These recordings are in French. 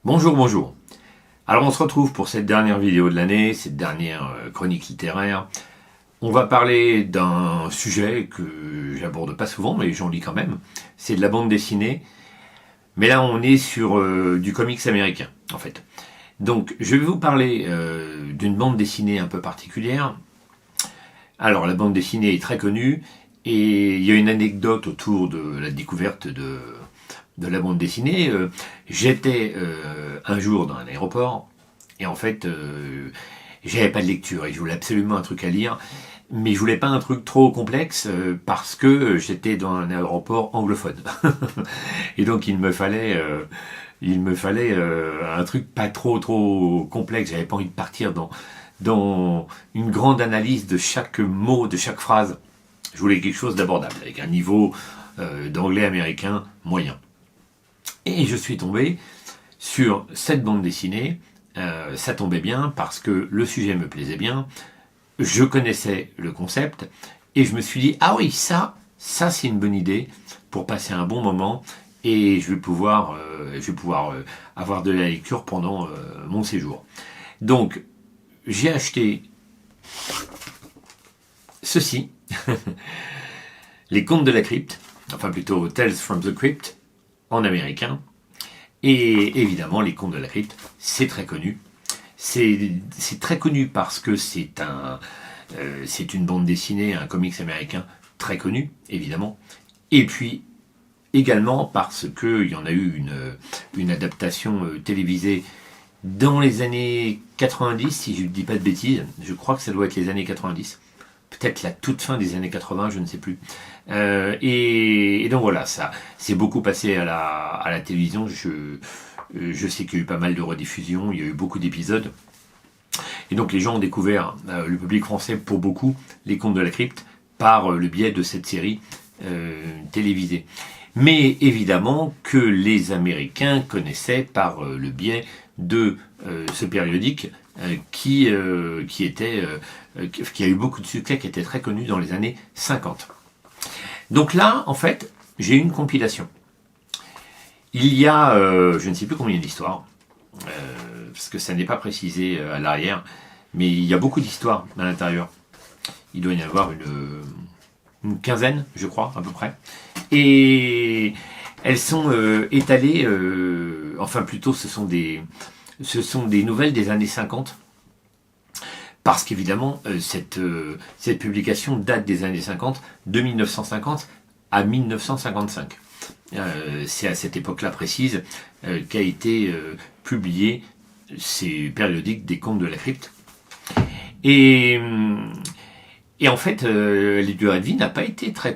Bonjour, bonjour. Alors on se retrouve pour cette dernière vidéo de l'année, cette dernière chronique littéraire. On va parler d'un sujet que j'aborde pas souvent, mais j'en lis quand même. C'est de la bande dessinée. Mais là on est sur du comics américain, en fait. Donc je vais vous parler d'une bande dessinée un peu particulière. Alors la bande dessinée est très connue, et il y a une anecdote autour de la découverte de la bande dessinée. J'étais un jour dans un aéroport et en fait j'avais pas de lecture et je voulais absolument un truc à lire, mais je voulais pas un truc trop complexe parce que j'étais dans un aéroport anglophone et donc il me fallait un truc pas trop complexe. J'avais pas envie de partir dans une grande analyse de chaque mot, de chaque phrase. Je voulais quelque chose d'abordable avec un niveau d'anglais américain moyen. Et je suis tombé sur cette bande dessinée. Ça tombait bien parce que le sujet me plaisait bien. Je connaissais le concept et je me suis dit, ah oui, ça c'est une bonne idée pour passer un bon moment et je vais pouvoir avoir de la lecture pendant mon séjour. Donc, j'ai acheté ceci, Les Contes de la Crypte, enfin plutôt Tales from the Crypt, en américain. Et évidemment, Les Contes de la Crypte, c'est très connu. C'est très connu parce que c'est une bande dessinée, un comics américain très connu, évidemment. Et puis, également parce qu'il y en a eu une adaptation télévisée dans les années 90, si je ne dis pas de bêtises. Je crois que ça doit être les années 90. Peut-être la toute fin des années 80, je ne sais plus. Et donc voilà, ça c'est beaucoup passé à la télévision. Je sais qu'il y a eu pas mal de rediffusions, il y a eu beaucoup d'épisodes. Et donc les gens ont découvert, le public français pour beaucoup, Les Contes de la Crypte par le biais de cette série télévisée. Mais évidemment que les Américains connaissaient par le biais de ce périodique qui a eu beaucoup de succès, qui était très connu dans les années 50. Donc là, en fait, j'ai une compilation. Il y a, je ne sais plus combien d'histoires, parce que ça n'est pas précisé à l'arrière, mais il y a beaucoup d'histoires à l'intérieur. Il doit y en avoir une quinzaine, je crois, à peu près. Et elles sont étalées, enfin plutôt ce sont des nouvelles des années 50. Parce qu'évidemment, cette publication date des années 50, de 1950 à 1955. C'est à cette époque-là précise qu'a été publié ces périodiques des Contes de la Crypte. Et en fait, les durées de vie n'a pas été très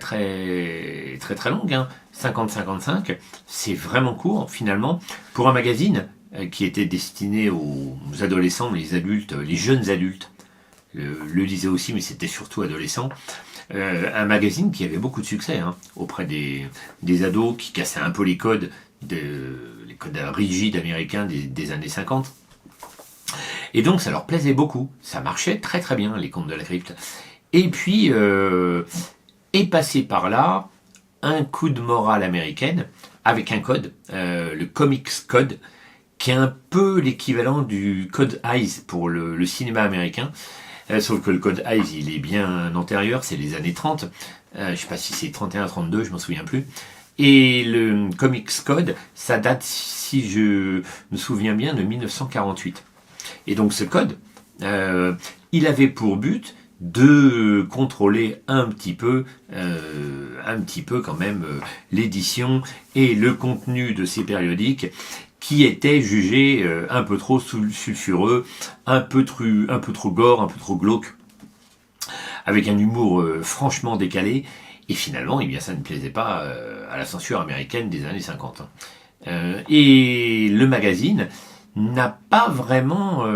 longue. 50-55, c'est vraiment court finalement pour un magazine qui était destiné aux adolescents, les adultes, les jeunes adultes. Le lisait aussi, mais c'était surtout adolescent. Un magazine qui avait beaucoup de succès auprès des ados, qui cassait un peu les codes rigides américains des années 50. Et donc ça leur plaisait beaucoup. Ça marchait très bien, Les Contes de la Crypte. Et puis est passé par là un coup de morale américaine avec un code, le Comics Code, qui est un peu l'équivalent du code Hays pour le cinéma américain. Sauf que le code Hays, il est bien antérieur, c'est les années 30. Je sais pas si c'est 31-32, je m'en souviens plus. Et le Comics Code, ça date, si je me souviens bien, de 1948. Et donc ce code, il avait pour but de contrôler un petit peu quand même l'édition et le contenu de ces périodiques qui étaient jugés un peu trop sulfureux, un peu trop gore, un peu trop glauque, avec un humour franchement décalé. Et finalement, eh bien, ça ne plaisait pas à la censure américaine des années 50. Et le magazine n'a pas vraiment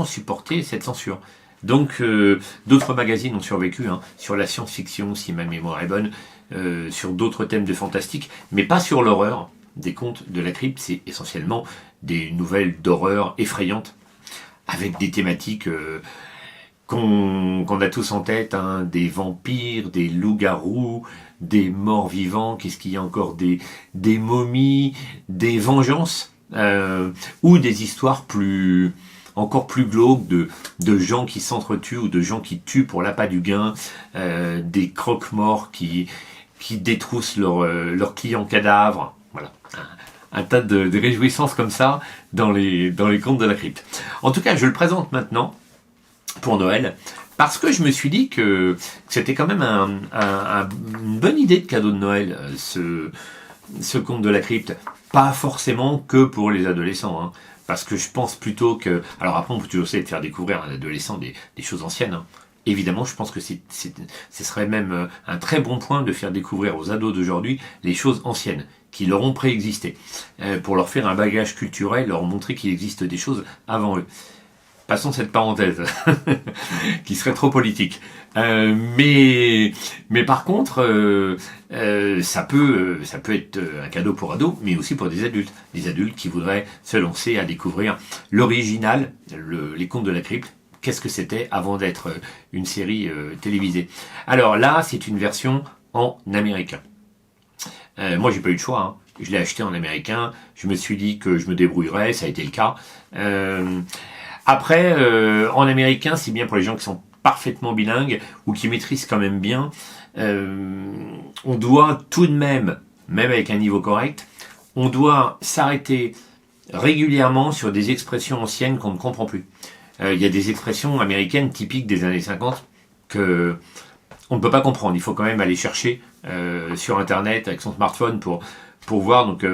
supporté cette censure. Donc, d'autres magazines ont survécu sur la science-fiction, si ma mémoire est bonne, sur d'autres thèmes de fantastique, mais pas sur l'horreur. Des Contes de la Crypte, c'est essentiellement des nouvelles d'horreur effrayantes, avec des thématiques qu'on a tous en tête, des vampires, des loups-garous, des morts vivants, qu'est-ce qu'il y a encore, des momies, des vengeances, ou des histoires encore plus glauques de gens qui s'entretuent ou de gens qui tuent pour l'appât du gain, des croque-morts qui détroussent leurs clients cadavres. Voilà. Un tas de réjouissances comme ça dans les contes de la crypte. En tout cas, je le présente maintenant pour Noël parce que je me suis dit que c'était quand même une bonne idée de cadeau de Noël, ce conte de la crypte. Pas forcément que pour les adolescents, hein, parce que je pense plutôt que... Alors après, on peut toujours essayer de faire découvrir à un adolescent des choses anciennes, hein. Évidemment, je pense que ce serait même un très bon point de faire découvrir aux ados d'aujourd'hui les choses anciennes, qui leur ont préexisté, pour leur faire un bagage culturel, leur montrer qu'il existe des choses avant eux. Passons cette parenthèse, qui serait trop politique. Mais par contre, ça peut être un cadeau pour ados, mais aussi pour des adultes qui voudraient se lancer à découvrir l'original, les contes de la crypte. Qu'est-ce que c'était avant d'être une série télévisée. Alors là, c'est une version en américain. Moi, j'ai pas eu de choix, hein. Je l'ai acheté en américain. Je me suis dit que je me débrouillerais. Ça a été le cas. Après, en américain, c'est bien pour les gens qui sont parfaitement bilingues ou qui maîtrisent quand même bien. On doit tout de même avec un niveau correct, on doit s'arrêter régulièrement sur des expressions anciennes qu'on ne comprend plus. Il y a des expressions américaines typiques des années 50 que on ne peut pas comprendre. Il faut quand même aller chercher sur Internet avec son smartphone pour voir. Donc,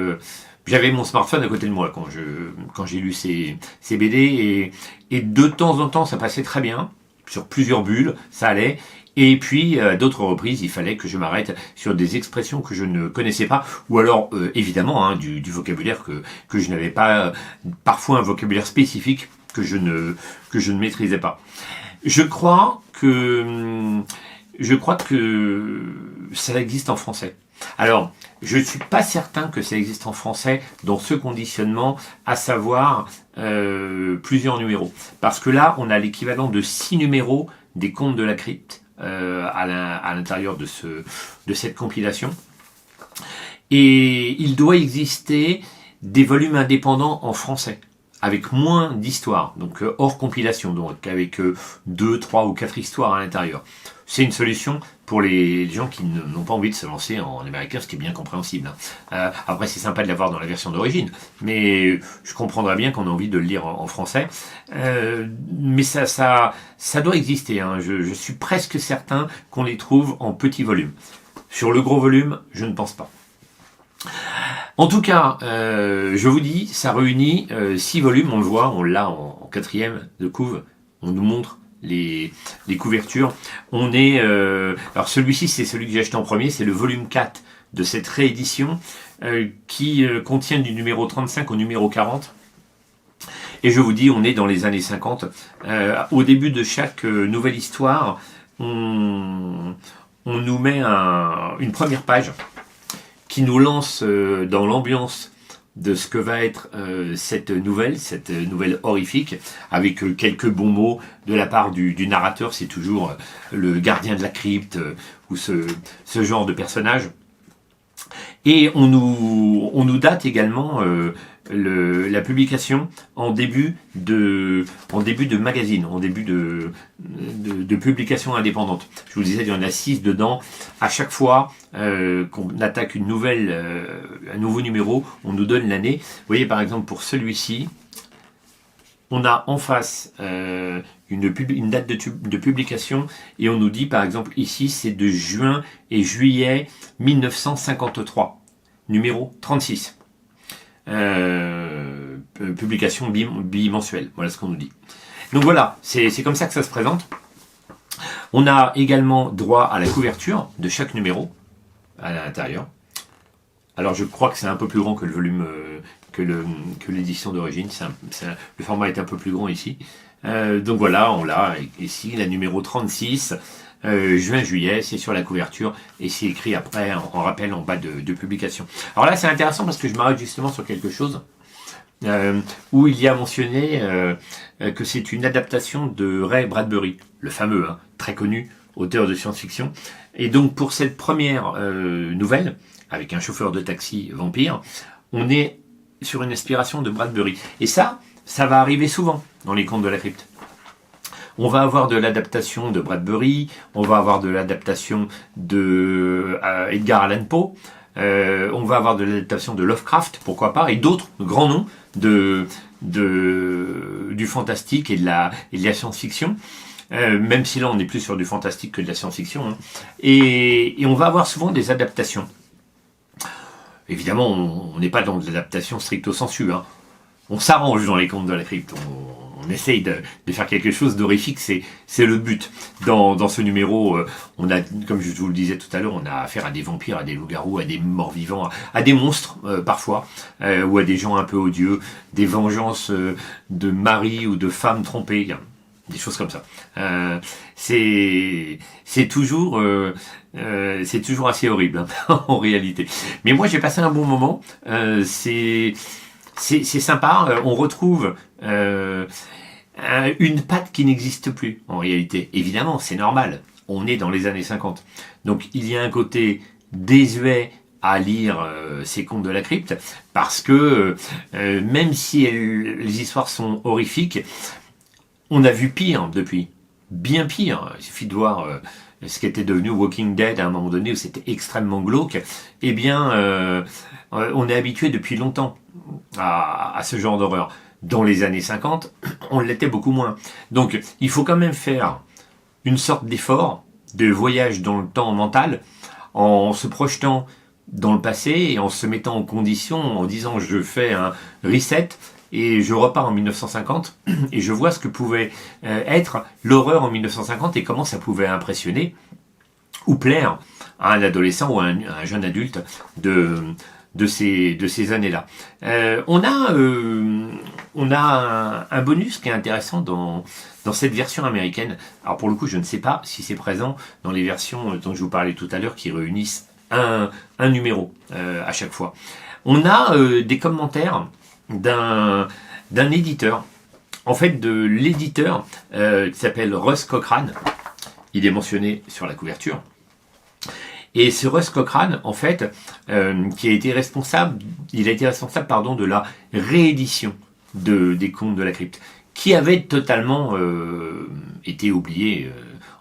j'avais mon smartphone à côté de moi quand j'ai lu ces BD et de temps en temps, ça passait très bien. Sur plusieurs bulles, ça allait. Et puis, à d'autres reprises, il fallait que je m'arrête sur des expressions que je ne connaissais pas, ou alors, évidemment, hein, du vocabulaire que je n'avais pas, parfois un vocabulaire spécifique que je ne maîtrisais pas. Je crois que ça existe en français. Alors, je ne suis pas certain que ça existe en français dans ce conditionnement, à savoir plusieurs numéros. Parce que là, on a l'équivalent de 6 numéros des contes de la crypte à l'intérieur de cette compilation. Et il doit exister des volumes indépendants en français, avec moins d'histoires, donc hors compilation, donc avec 2, 3 ou 4 histoires à l'intérieur. C'est une solution pour les gens qui n'ont pas envie de se lancer en américain, ce qui est bien compréhensible. Après, c'est sympa de l'avoir dans la version d'origine, mais je comprendrais bien qu'on a envie de le lire en français. Mais ça doit exister, hein. Je suis presque certain qu'on les trouve en petit volume. Sur le gros volume, je ne pense pas. En tout cas, je vous dis, ça réunit 6 volumes, on le voit, on l'a en 4e de couve, on nous montre les couvertures. On est, alors celui-ci c'est celui que j'ai acheté en premier, c'est le volume 4 de cette réédition qui contient du numéro 35 au numéro 40. Et je vous dis, on est dans les années 50. Au début de chaque nouvelle histoire, on nous met une première page qui nous lance dans l'ambiance de ce que va être cette nouvelle horrifique, avec quelques bons mots de la part du narrateur. C'est toujours le gardien de la crypte ou ce genre de personnage. Et on nous date également la publication en début de magazine, en début de publication indépendante. Je vous disais, il y en a 6 dedans. À chaque fois qu'on attaque un nouveau numéro, on nous donne l'année. Vous voyez, par exemple, pour celui-ci, on a en face une date de publication et on nous dit, par exemple, ici, c'est de juin et juillet 1953, numéro 36. Publication bimensuelle, voilà ce qu'on nous dit. Donc voilà, c'est comme ça que ça se présente. On a également droit à la couverture de chaque numéro à l'intérieur. Alors je crois que c'est un peu plus grand que le volume, que l'édition d'origine. Le format est un peu plus grand ici. Donc voilà, on l'a ici, la numéro 36, juin-juillet, c'est sur la couverture et c'est écrit après en rappel en bas de publication. Alors là c'est intéressant parce que je m'arrête justement sur quelque chose où il y a mentionné que c'est une adaptation de Ray Bradbury, le fameux, hein, très connu auteur de science-fiction. Et donc pour cette première nouvelle, avec un chauffeur de taxi vampire, on est sur une inspiration de Bradbury. Et ça va arriver souvent dans les contes de la crypte. On va avoir de l'adaptation de Bradbury, on va avoir de l'adaptation de Edgar Allan Poe, on va avoir de l'adaptation de Lovecraft, pourquoi pas, et d'autres grands noms du fantastique et de la science-fiction. Même si là on est plus sur du fantastique que de la science-fiction. Hein. Et on va avoir souvent des adaptations. Évidemment, on n'est pas dans de l'adaptation stricto sensu. Hein. On s'arrange dans les contes de la crypte. On essaye de faire quelque chose d'horrifique, c'est le but. Dans ce numéro, on a, comme je vous le disais tout à l'heure, on a affaire à des vampires, à des loups-garous, à des morts-vivants, à des monstres parfois, ou à des gens un peu odieux, des vengeances de maris ou de femmes trompées, des choses comme ça. C'est toujours assez horrible hein, en réalité. Mais moi j'ai passé un bon moment. C'est sympa. On retrouve une patte qui n'existe plus en réalité. Évidemment, c'est normal. On est dans les années 50. Donc il y a un côté désuet à lire ces contes de la crypte parce que même si les histoires sont horrifiques, on a vu pire depuis. Bien pire. Il suffit de voir ce qui était devenu Walking Dead à un moment donné où c'était extrêmement glauque. Eh bien, on est habitué depuis longtemps à ce genre d'horreur. Dans les années 50, on l'était beaucoup moins. Donc, il faut quand même faire une sorte d'effort, de voyage dans le temps mental, en se projetant dans le passé et en se mettant en condition, en disant je fais un reset et je repars en 1950 et je vois ce que pouvait être l'horreur en 1950 et comment ça pouvait impressionner ou plaire à un adolescent ou à un jeune adulte de ces années-là. On a un bonus qui est intéressant dans cette version américaine. Alors pour le coup, je ne sais pas si c'est présent dans les versions dont je vous parlais tout à l'heure qui réunissent un numéro à chaque fois. On a des commentaires d'un éditeur, en fait de l'éditeur qui s'appelle Russ Cochrane. Il est mentionné sur la couverture. Et ce Russ Cochrane, en fait, il a été responsable, de la réédition des contes de la crypte, qui avait totalement été oublié,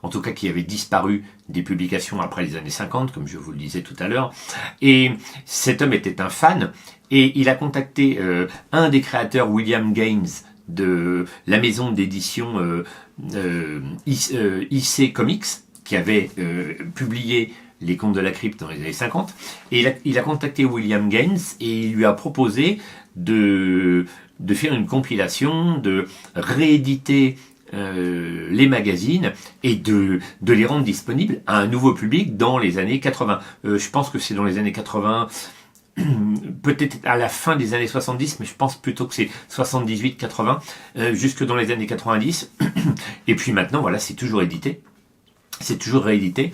en tout cas qui avait disparu des publications après les années 50, comme je vous le disais tout à l'heure. Et cet homme était un fan, et il a contacté un des créateurs, William Gaines, de la maison d'édition IC Comics, qui avait publié les contes de la crypte dans les années 50, et il a contacté William Gaines et il lui a proposé de faire une compilation, de rééditer les magazines et de les rendre disponibles à un nouveau public dans les années 80. Je pense que c'est dans les années 80, peut-être à la fin des années 70, mais je pense plutôt que c'est 78-80, jusque dans les années 90. Et puis maintenant, voilà, c'est toujours édité. C'est toujours réédité.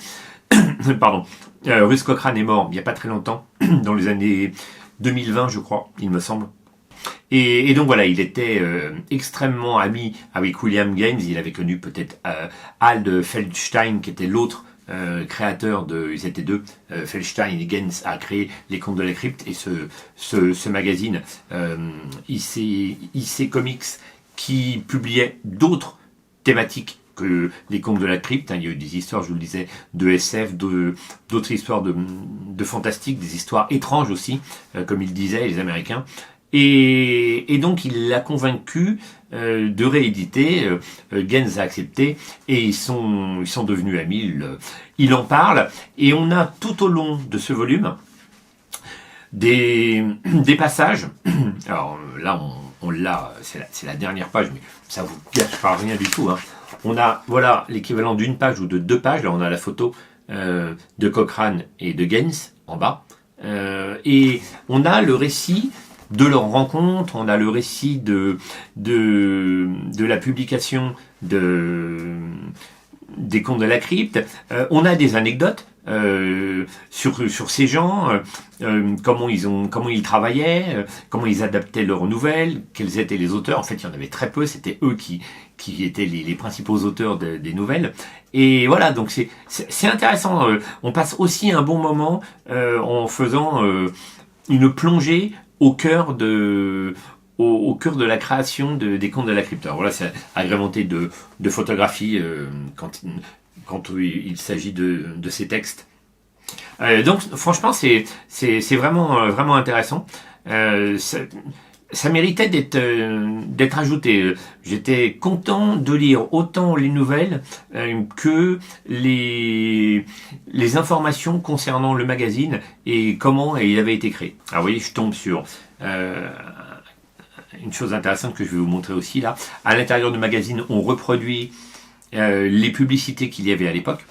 Pardon. Russ Cochrane est mort il n'y a pas très longtemps, dans les années 2020, je crois, il me semble. Et donc voilà, il était extrêmement ami avec William Gaines. Il avait connu peut-être Hal Feldstein, qui était l'autre créateur ils étaient deux, Feldstein et Gaines a créé les contes de la crypte et ce magazine IC Comics qui publiait d'autres thématiques que les contes de la crypte. Il y a eu des histoires, je vous le disais, de SF, d'autres histoires de fantastique, des histoires étranges aussi, comme ils disaient les Américains. Et donc il l'a convaincu de rééditer. Gaines a accepté et ils sont devenus amis. Il en parle et on a tout au long de ce volume des passages. Alors là on l'a, c'est la dernière page, mais ça vous gâche pas rien du tout. Hein. On a voilà l'équivalent d'une page ou de 2 pages. Là on a la photo de Cochrane et de Gaines en bas et on a le récit de leur rencontre, on a le récit de la publication des contes de la crypte, on a des anecdotes sur ces gens, comment ils travaillaient, comment ils adaptaient leurs nouvelles, quels étaient les auteurs. En fait, il y en avait très peu, c'était eux qui étaient les principaux auteurs des nouvelles. Et voilà, donc c'est intéressant. On passe aussi un bon moment en faisant une plongée au cœur de au cœur de la création des contes de la crypte. Alors voilà, c'est agrémenté de photographies quand il s'agit de ces textes. Donc franchement, c'est vraiment intéressant. Ça méritait d'être ajouté. J'étais content de lire autant les nouvelles que les informations concernant le magazine et comment il avait été créé. Alors vous voyez, je tombe sur une chose intéressante que je vais vous montrer aussi là. À l'intérieur du magazine, on reproduit les publicités qu'il y avait à l'époque.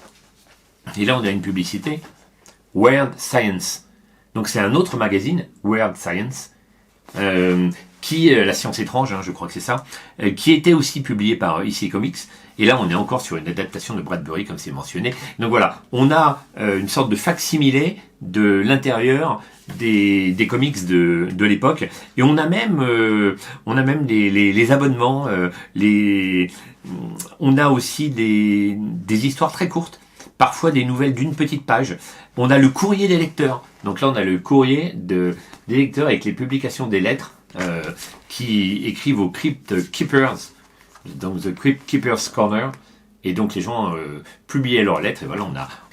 Et là, on a une publicité Weird Science. Donc c'est un autre magazine, Weird Science, qui la science étrange, je crois que c'est ça, qui était aussi publié par EC Comics. Et là, on est encore sur une adaptation de Bradbury, comme c'est mentionné. Donc voilà, on a une sorte de facsimilé de l'intérieur des comics de l'époque. Et on a même les abonnements, on a aussi des histoires très courtes. Parfois des nouvelles d'une petite page. On a le courrier des lecteurs. Donc là, on a le courrier des lecteurs avec les publications des lettres qui écrivent aux Crypt Keepers, donc The Crypt Keepers Corner. Et donc les gens publiaient leurs lettres. Et voilà,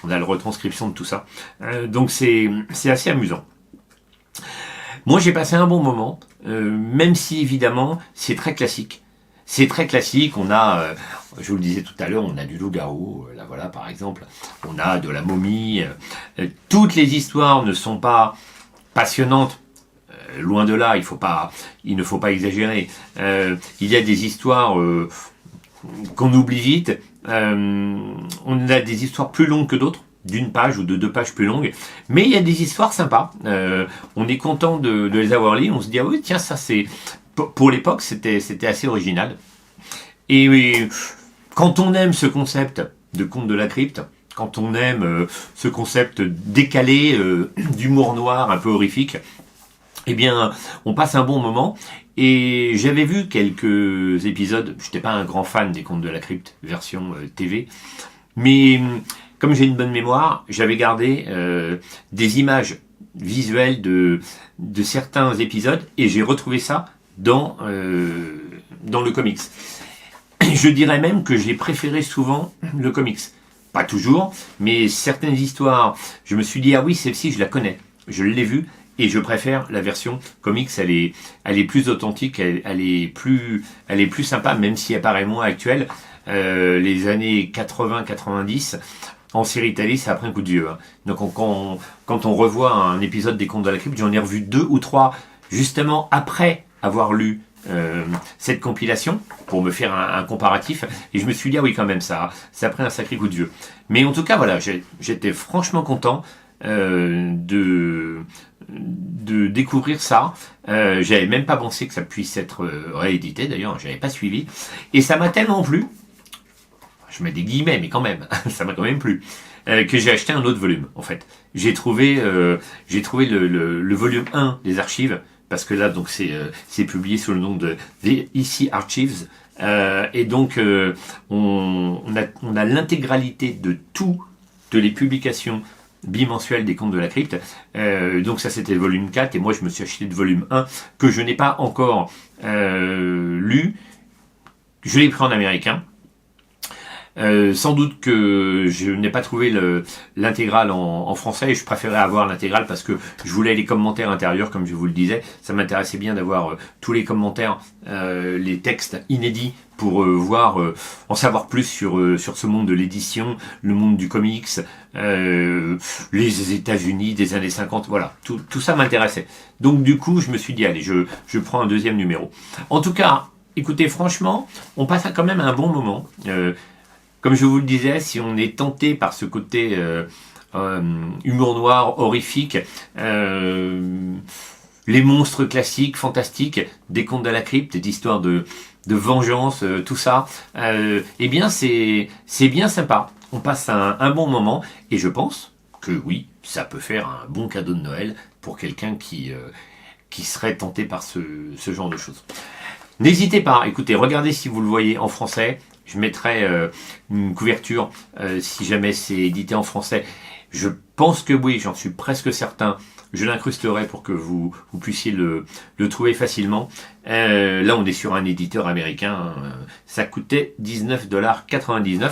on a la retranscription de tout ça. Donc c'est assez amusant. Moi, j'ai passé un bon moment, même si évidemment, c'est très classique. C'est très classique, on a, je vous le disais tout à l'heure, on a du loup-garou, là voilà par exemple, on a de la momie, toutes les histoires ne sont pas passionnantes, loin de là, il ne faut pas exagérer, il y a des histoires qu'on oublie vite, on a des histoires plus longues que d'autres, d'une page ou de 2 pages plus longues, mais il y a des histoires sympas, on est content de les avoir lues, on se dit ah oui tiens ça c'est... Pour l'époque, c'était assez original. Et quand on aime ce concept de conte de la crypte, quand on aime ce concept décalé d'humour noir un peu horrifique, eh bien, on passe un bon moment. Et j'avais vu quelques épisodes, je n'étais pas un grand fan des contes de la crypte, version TV, mais comme j'ai une bonne mémoire, j'avais gardé des images visuelles de certains épisodes et j'ai retrouvé ça dans le comics. Je dirais même que j'ai préféré souvent le comics. Pas toujours, mais certaines histoires, je me suis dit, ah oui, celle-ci, je la connais. Je l'ai vue et je préfère la version comics. Elle est plus authentique, elle est plus sympa, même si elle paraît moins actuelle. Les années 80-90, en série télé, ça a pris un coup de vieux. Donc quand on revoit un épisode des Contes de la Crypte, j'en ai revu 2 ou 3, justement après avoir lu cette compilation pour me faire un comparatif et je me suis dit ah oui quand même ça a pris un sacré coup de vieux. Mais en tout cas voilà, j'étais franchement content de découvrir ça. J'avais même pas pensé que ça puisse être réédité d'ailleurs, j'avais pas suivi et ça m'a tellement plu, je mets des guillemets mais quand même ça m'a quand même plu, que j'ai acheté un autre volume en fait. J'ai trouvé le volume 1 des archives, parce que là donc c'est publié sous le nom de The EC Archives, et donc on a l'intégralité de toutes les publications bimensuelles des Contes de la Crypte, donc ça c'était le volume 4 et moi je me suis acheté le volume 1 que je n'ai pas encore lu, je l'ai pris en américain. Sans doute que je n'ai pas trouvé l'intégrale en français et je préférais avoir l'intégrale parce que je voulais les commentaires intérieurs comme je vous le disais. Ça m'intéressait bien d'avoir tous les commentaires, les textes inédits pour en savoir plus sur ce monde de l'édition, le monde du comics, les États-Unis des années 50, voilà, tout ça m'intéressait. Donc du coup, je me suis dit allez, je prends un deuxième numéro. En tout cas, écoutez, franchement, on passe quand même un bon moment. Comme je vous le disais, si on est tenté par ce côté humour noir, horrifique, les monstres classiques, fantastiques, des Contes de la Crypte, d'histoires de vengeance, tout ça, eh bien c'est bien sympa. On passe un bon moment et je pense que oui, ça peut faire un bon cadeau de Noël pour quelqu'un qui serait tenté par ce genre de choses. N'hésitez pas, écoutez, regardez si vous le voyez en français. Je mettrai une couverture si jamais c'est édité en français. Je pense que oui, j'en suis presque certain. Je l'incrusterai pour que vous puissiez le trouver facilement. Là, on est sur un éditeur américain. Ça coûtait $19,99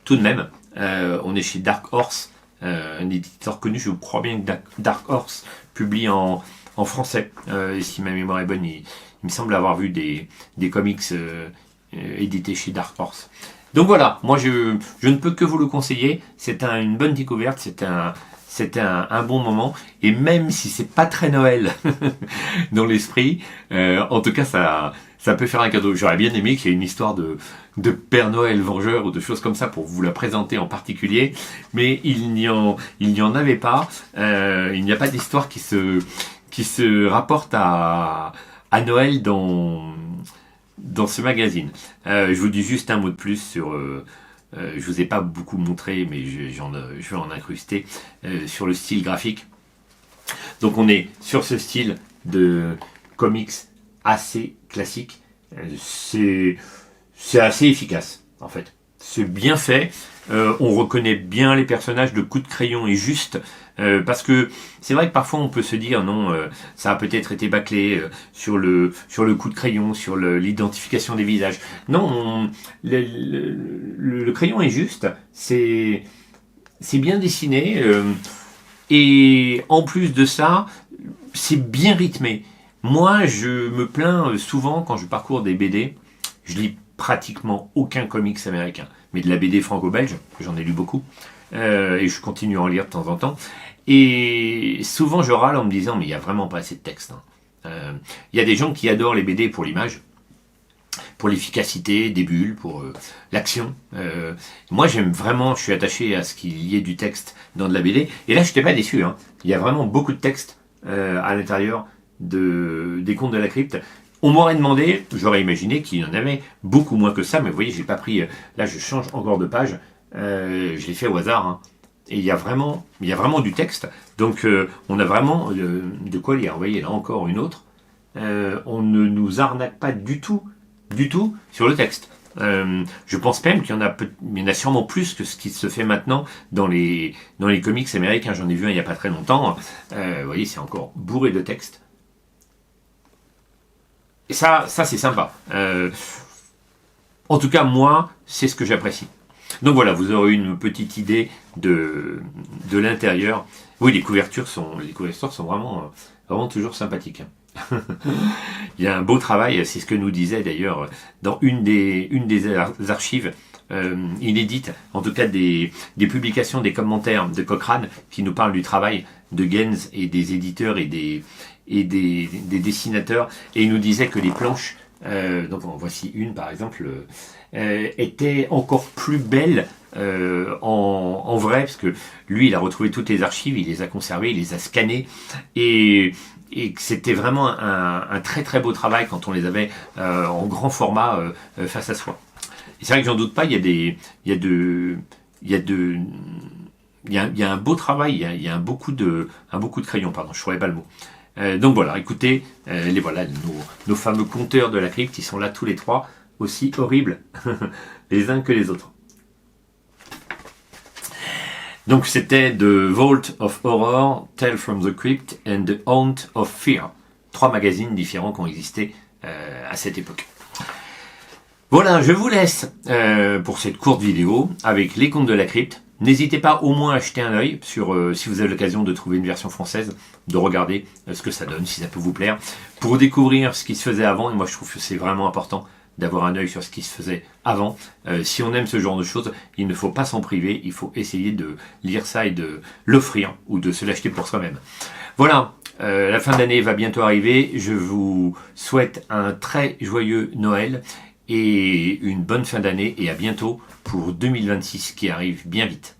tout de même. On est chez Dark Horse, un éditeur connu. Je crois bien que Dark Horse publie en français. Et si ma mémoire est bonne, il me semble avoir vu des comics édités chez Dark Horse. Donc voilà, moi je ne peux que vous le conseiller. C'est une bonne découverte. C'était un bon moment, et même si c'est pas très Noël dans l'esprit, en tout cas ça peut faire un cadeau. J'aurais bien aimé qu'il y ait une histoire de Père Noël vengeur ou de choses comme ça pour vous la présenter en particulier, mais il n'y en avait pas. Il n'y a pas d'histoire qui se rapporte à Noël dans ce magazine. Je vous dis juste un mot de plus sur... je vous ai pas beaucoup montré, mais je vais en incruster sur le style graphique. Donc on est sur ce style de comics assez classique. C'est assez efficace en fait. C'est bien fait. On reconnaît bien les personnages. Le coup de crayon est juste. Parce que c'est vrai que parfois on peut se dire non, ça a peut-être été bâclé sur le coup de crayon, sur l'identification des visages. Non, le crayon est juste, c'est bien dessiné, et en plus de ça, c'est bien rythmé. Moi, je me plains souvent quand je parcours des BD, je lis pratiquement aucun comics américain, mais de la BD franco-belge, j'en ai lu beaucoup, et je continue à en lire de temps en temps. Et souvent je râle en me disant mais il n'y a vraiment pas assez de texte. Il y a des gens qui adorent les BD pour l'image, pour l'efficacité des bulles, pour l'action. Moi j'aime vraiment, je suis attaché à ce qu'il y ait du texte dans de la BD. Et là je n'étais pas déçu. Il y a vraiment beaucoup de texte à l'intérieur des Contes de la Crypte. On m'aurait demandé, j'aurais imaginé qu'il y en avait beaucoup moins que ça, mais vous voyez, j'ai pas pris. Là je change encore de page. Je l'ai fait au hasard. Et il y a vraiment du texte. Donc on a vraiment de quoi lire. Vous voyez, là encore une autre. On ne nous arnaque pas du tout sur le texte. Je pense même qu'il y en a sûrement plus que ce qui se fait maintenant dans les comics américains. J'en ai vu un il n'y a pas très longtemps. Vous voyez, c'est encore bourré de texte. Et ça c'est sympa. En tout cas, moi, c'est ce que j'apprécie. Donc voilà, vous aurez une petite idée de l'intérieur. Oui, les couvertures sont vraiment toujours sympathiques. Il y a un beau travail, c'est ce que nous disait d'ailleurs dans une des archives inédites, en tout cas des publications, des commentaires de Cochrane qui nous parlent du travail de Gaines et des éditeurs et des dessinateurs. Et il nous disait que les planches, donc voici une par exemple, était encore plus belle en vrai, parce que lui il a retrouvé toutes les archives, il les a conservées, il les a scannées, et que c'était vraiment un très très beau travail quand on les avait en grand format face à soi. Et c'est vrai que j'en doute pas, il y a un beau travail, il y a un beaucoup de crayons, pardon, je trouvais pas le mot. Donc voilà, écoutez, voilà nos fameux conteurs de la crypte, ils sont là tous les trois, aussi horribles les uns que les autres. Donc c'était The Vault of Horror, Tales from the Crypt and The Haunt of Fear. 3 magazines différents qui ont existé à cette époque. Voilà, je vous laisse pour cette courte vidéo avec les Contes de la Crypte. N'hésitez pas au moins à jeter un œil sur, si vous avez l'occasion de trouver une version française, de regarder ce que ça donne, si ça peut vous plaire, pour découvrir ce qui se faisait avant. Et moi je trouve que c'est vraiment important d'avoir un œil sur ce qui se faisait avant. Si on aime ce genre de choses, il ne faut pas s'en priver, il faut essayer de lire ça et de l'offrir ou de se l'acheter pour soi-même. Voilà, la fin d'année va bientôt arriver, je vous souhaite un très joyeux Noël et une bonne fin d'année et à bientôt pour 2026 qui arrive bien vite.